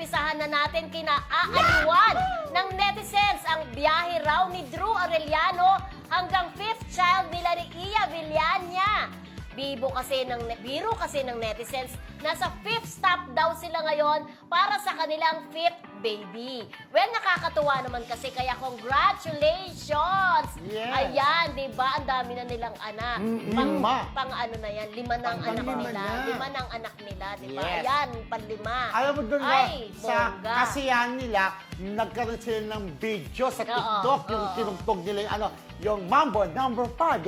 umpisahan na natin kinaaliwan ng netizens ang biyahe raw ni Drew Arellano hanggang 5th child nila ni Iya Villania. Biro kasi ng netizens, nasa 5th stop daw sila ngayon para sa kanilang 5th baby. Well, nakakatuwa naman kasi, kaya congratulations! Yes. Ayan, di ba? Ang dami na nilang anak. Pang ano na yan, 5 na ang anak nila. 5 na ang anak nila, di ba? Yes. Ayan, pang-5. Alam mo doon Ay, sa bongga. kasiyahan nila, nagkaroon sila ng video sa TikTok, yung oo. tinugtog nila yung Mambo number 5.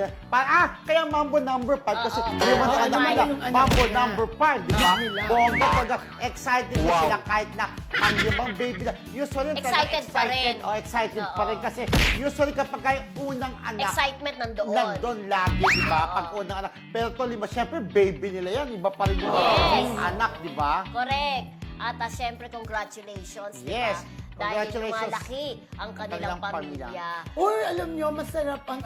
Kaya Mambo number 5 kasi yung mga anak nila, Mambo number 5, di ba? Bongga, pag excited na sila kahit na ang limang baby na. Usually, Excited pa rin. Excited pa rin kasi usually kapag kayo unang anak, Excitement nandoon. nandun lagi, di ba? Pag unang anak. Pero ito, syempre, baby nila yan. Iba pa rin yung anak, di ba? Correct. At syempre, congratulations, Yes. di ba? Dahil Congratulations. lumalaki ang kanilang Kanilang pamilya. Uy, alam nyo, masarap ang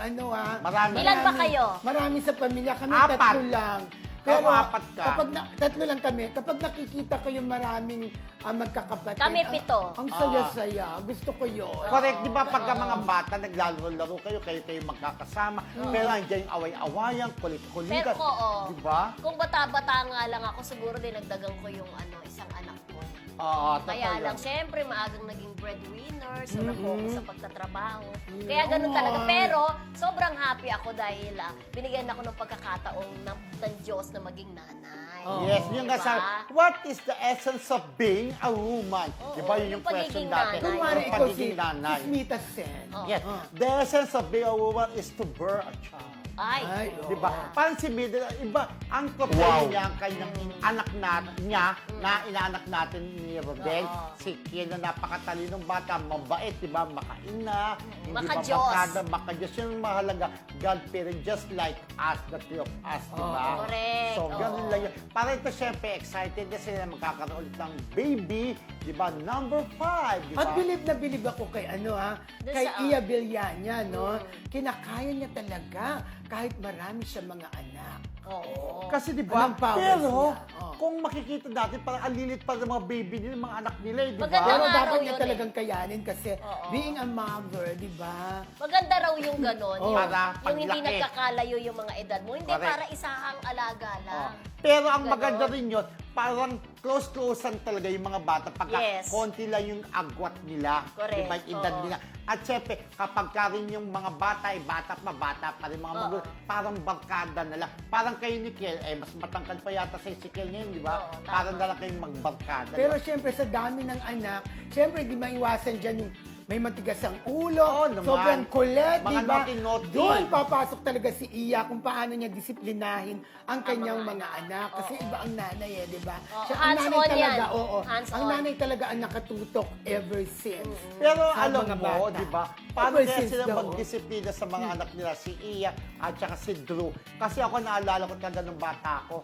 Marami. Ilan ba kayo? Marami sa pamilya. Kami 4. 3 lang. Pero Ikaw, 4 ka. kapag 3 lang kami, kapag nakikita ko yung maraming magkakapatid. Kami 7. Ang saya-saya. Gusto ko yun. Correct, di ba? Pagka mga bata, naglalaro-laro kayo magkakasama. Pero nandiyan yung away-awayan, kulit-kulitan. Pero oo. Di ba? Kung bata-bata nga lang ako, siguro dinagdagan ko yung isang anak ko. Oo, Kaya totoo lang, yan. syempre, maagang naging breadwinner, so na-focus sa pagtatrabaho. Kaya ganun talaga. Pero, sobrang happy ako dahil binigyan ako ng pagkakataong ng Diyos na maging nanay. Yes, yung Diba? nga what is the essence of being a woman? Oo, Di ba yun yung yung pagiging question dati? nanay. Kung Yung mari ikaw si pagiging nanay. Smita Sen. Oo. Yes, the essence of being a woman is to bear a child. Ay, Di ba? Parang si Middle, iba, ang propel niya ang kanyang anak niya na inaanak natin ni Rodel. Oo. Si Kian na napakatalinong bata, mabait, di ba? Makaina, hindi Maka-Diyos. mabakada, maka-Diyos. Yun ang mahalaga. God-fearing, just like us, the three of us, di ba? correct. So, Oo. ganun lang yun. Para ito, syempre, excited na sila magkakaroon ulit ng baby, di ba? Number 5, di ba? At bilib ako kay Doon kay sa- Iya Villania, no? Kinakaya niya talaga kahit marami siya mga anak. Oo. Kasi di ba? Anong powers Pero niya? Oh. kung makikita natin, parang alilit pa ng mga baby nila, mga anak nila, di ba? Maganda Pero nga dapat raw niya yun talagang kayanin kasi Oo. being a mother, di ba? Maganda raw yung gano'n. Oo. Yung, Para yung hindi paglaki. nagkakalayo yung mga edad mo. Hindi Correct. para isahang alaga lang. Pero ang Ganon. maganda rin yun, parang close-closean talaga yung mga bata pagka Yes. konti lang yung agwat nila. Correct. Di ba, yung edad Oo. nila. At syempre, kapag ka rin yung mga bata, bata pa rin mga magulang, parang barkada na lang. Parang kayo ni Kiel, mas matangkad pa yata sa si Kiel ngayon, di ba? Oo, tama. Parang na lang kayong magbarkada. Pero di ba? syempre sa dami ng anak, syempre di maiwasan dyan yung may matigas ang ulo, Oo naman. sobrang kulit, Mga di ba? naughty-naughty. Doon papasok talaga si Iya kung paano niya disiplinahin ang kanyang mga mga anak. Kasi Oo. iba ang nanay di ba? Oo, Siya ang nanay hands-on yan. talaga, oo. Hands-on. Ang nanay talaga ang nakatutok ever since. Pero sa alam mga mo, bata. di ba? Paano Ever kaya since sila daw. magdisiplina sa mga anak nila, si Iya at saka si Drew? Kasi ako naalala ko talaga nung bata ako,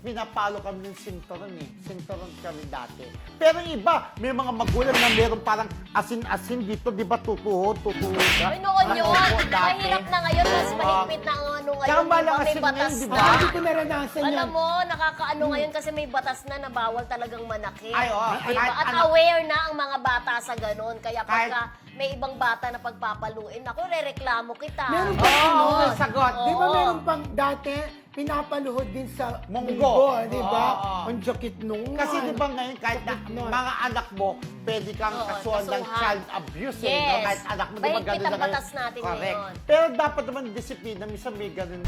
pinapalo kami ng sinturon Sinturon kami dati. Pero yung iba, may mga magulang na meron parang asin-asin dito, di ba? Tutuhod ka. Ay, noon yun. Opo, dati. Mahirap na ngayon. Mas mahigpit na ang ano ngayon. Tsaka di ba? malakas May yun batas ngayon, di ba? na. Hindi ko naranasan yan. Alam mo, nakakaano ngayon kasi may batas na bawal talagang manakit. Ay, oo. Diba? Kahit At anak- aware na ang mga bata sa ganun. Kaya Kahit- pagka may ibang bata na pagpapaluin, ako, rereklamo kita. Meron Oo, pa oh, sagot. Di ba Oo. meron pang dati, pinapaluhod din sa Munggo. di ba? Oo. Ang jakit nung. Kasi di ba ngayon, kahit na Nun. mga anak mo, pwede kang Oo, kasuhan ng kasuhan. child abuse. Yes. No? Kahit anak mo, di ba Mahigpit ganun ang na ngayon? batas natin Correct. ngayon. Pero dapat naman disiplina, minsan may ganun.